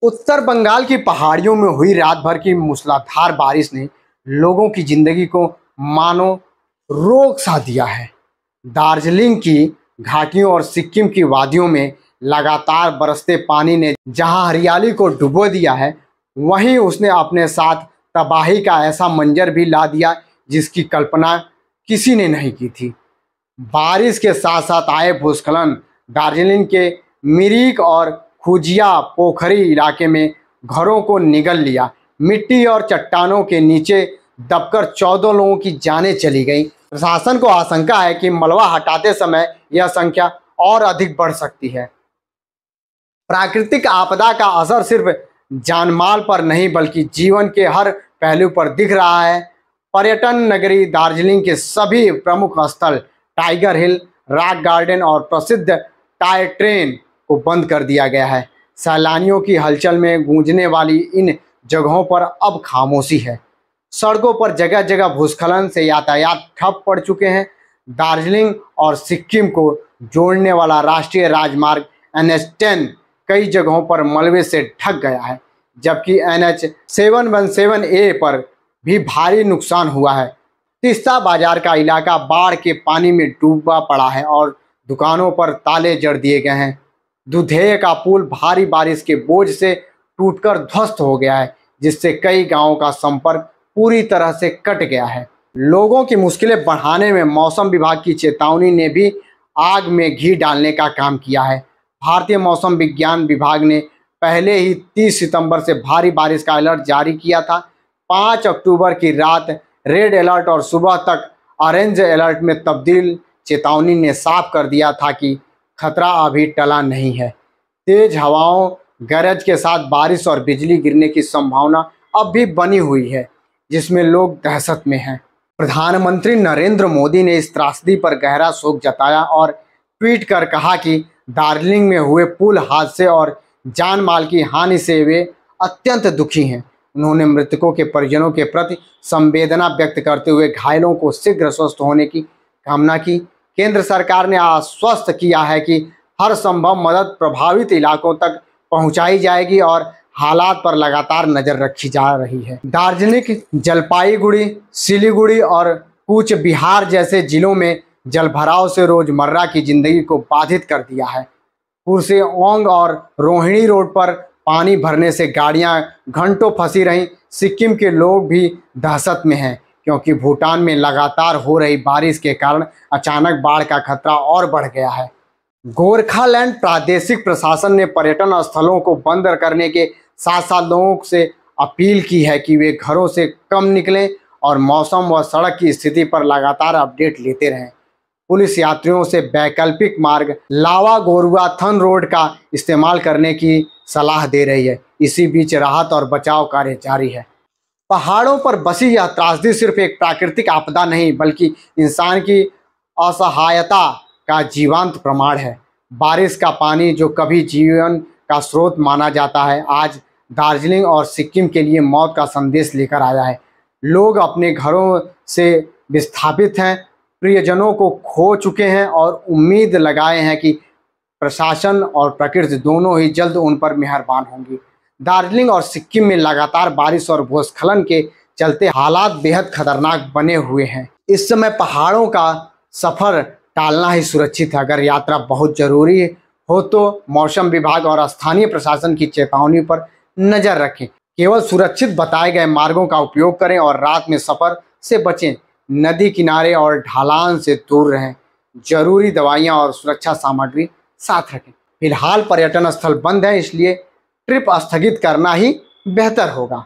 उत्तर बंगाल की पहाड़ियों में हुई रात भर की मूसलाधार बारिश ने लोगों की जिंदगी को मानो रोक सा दिया है। दार्जिलिंग की घाटियों और सिक्किम की वादियों में लगातार बरसते पानी ने जहां हरियाली को डुबो दिया है, वहीं उसने अपने साथ तबाही का ऐसा मंजर भी ला दिया जिसकी कल्पना किसी ने नहीं की थी। बारिश के साथ साथ आए भूस्खलन दार्जिलिंग के मिरिक और खुजिया पोखरी इलाके में घरों को निगल लिया। मिट्टी और चट्टानों के नीचे दबकर 14 लोगों की जानें चली गईं। प्रशासन को आशंका है कि मलबा हटाते समय यह संख्या और अधिक बढ़ सकती है। प्राकृतिक आपदा का असर सिर्फ जानमाल पर नहीं बल्कि जीवन के हर पहलू पर दिख रहा है। पर्यटन नगरी दार्जिलिंग के सभी प्रमुख स्थल टाइगर हिल, रॉक गार्डन और प्रसिद्ध टॉय ट्रेन को बंद कर दिया गया है। सैलानियों की हलचल में गूंजने वाली इन जगहों पर अब खामोशी है। सड़कों पर जगह जगह भूस्खलन से यातायात ठप पड़ चुके हैं। दार्जिलिंग और सिक्किम को जोड़ने वाला राष्ट्रीय राजमार्ग NH10 कई जगहों पर मलबे से ढक गया है, जबकि NH 717A पर भी भारी नुकसान हुआ है। तीस्ता बाजार का इलाका बाढ़ के पानी में डूबा पड़ा है और दुकानों पर ताले जड़ दिए गए हैं। दुधेय का पुल भारी बारिश के बोझ से टूटकर ध्वस्त हो गया है, जिससे कई गांवों का संपर्क पूरी तरह से कट गया है। लोगों की मुश्किलें बढ़ाने में मौसम विभाग की चेतावनी ने भी आग में घी डालने का काम किया है। भारतीय मौसम विज्ञान विभाग ने पहले ही 30 सितंबर से भारी बारिश का अलर्ट जारी किया था। 5 अक्टूबर की रात रेड अलर्ट और सुबह तक ऑरेंज अलर्ट में तब्दील चेतावनी ने साफ कर दिया था कि खतरा अभी टला नहीं है। तेज हवाओं, गरज के साथ बारिश और बिजली गिरने की संभावना अब भी बनी हुई है, जिसमें लोग दहशत में हैं। प्रधानमंत्री नरेंद्र मोदी ने इस त्रासदी पर गहरा शोक जताया और ट्वीट कर कहा कि दार्जिलिंग में हुए पुल हादसे और जान माल की हानि से वे अत्यंत दुखी हैं। उन्होंने मृतकों के परिजनों के प्रति संवेदना व्यक्त करते हुए घायलों को शीघ्र स्वस्थ होने की कामना की। केंद्र सरकार ने आश्वस्त किया है कि हर संभव मदद प्रभावित इलाकों तक पहुंचाई जाएगी और हालात पर लगातार नजर रखी जा रही है। दार्जिलिंग, जलपाईगुड़ी, सिलीगुड़ी और कूच बिहार जैसे जिलों में जलभराव से रोजमर्रा की जिंदगी को बाधित कर दिया है। कुर्सेओंग और रोहिणी रोड पर पानी भरने से गाड़ियां घंटों फंसी रहीं। सिक्किम के लोग भी दहशत में हैं, क्योंकि भूटान में लगातार हो रही बारिश के कारण अचानक बाढ़ का खतरा और बढ़ गया है। गोरखालैंड प्रादेशिक प्रशासन ने पर्यटन स्थलों को बंद करने के साथ साथ लोगों से अपील की है कि वे घरों से कम निकलें और मौसम व सड़क की स्थिति पर लगातार अपडेट लेते रहें। पुलिस यात्रियों से वैकल्पिक मार्ग लावा गोरुआ थन रोड का इस्तेमाल करने की सलाह दे रही है। इसी बीच राहत और बचाव कार्य जारी है। पहाड़ों पर बसी यह त्रासदी सिर्फ एक प्राकृतिक आपदा नहीं बल्कि इंसान की असहायता का जीवंत प्रमाण है। बारिश का पानी जो कभी जीवन का स्रोत माना जाता है, आज दार्जिलिंग और सिक्किम के लिए मौत का संदेश लेकर आया है। लोग अपने घरों से विस्थापित हैं, प्रियजनों को खो चुके हैं और उम्मीद लगाए हैं कि प्रशासन और प्रकृति दोनों ही जल्द उन पर मेहरबान होंगी। दार्जिलिंग और सिक्किम में लगातार बारिश और भूस्खलन के चलते हालात बेहद खतरनाक बने हुए हैं। इस समय पहाड़ों का सफ़र टालना ही सुरक्षित है। अगर यात्रा बहुत ज़रूरी हो तो मौसम विभाग और स्थानीय प्रशासन की चेतावनी पर नज़र रखें। केवल सुरक्षित बताए गए मार्गों का उपयोग करें और रात में सफ़र से बचें। नदी किनारे और ढलान से दूर रहें। जरूरी दवाइयाँ और सुरक्षा सामग्री साथ रखें। फिलहाल पर्यटन स्थल बंद है, इसलिए ट्रिप स्थगित करना ही बेहतर होगा।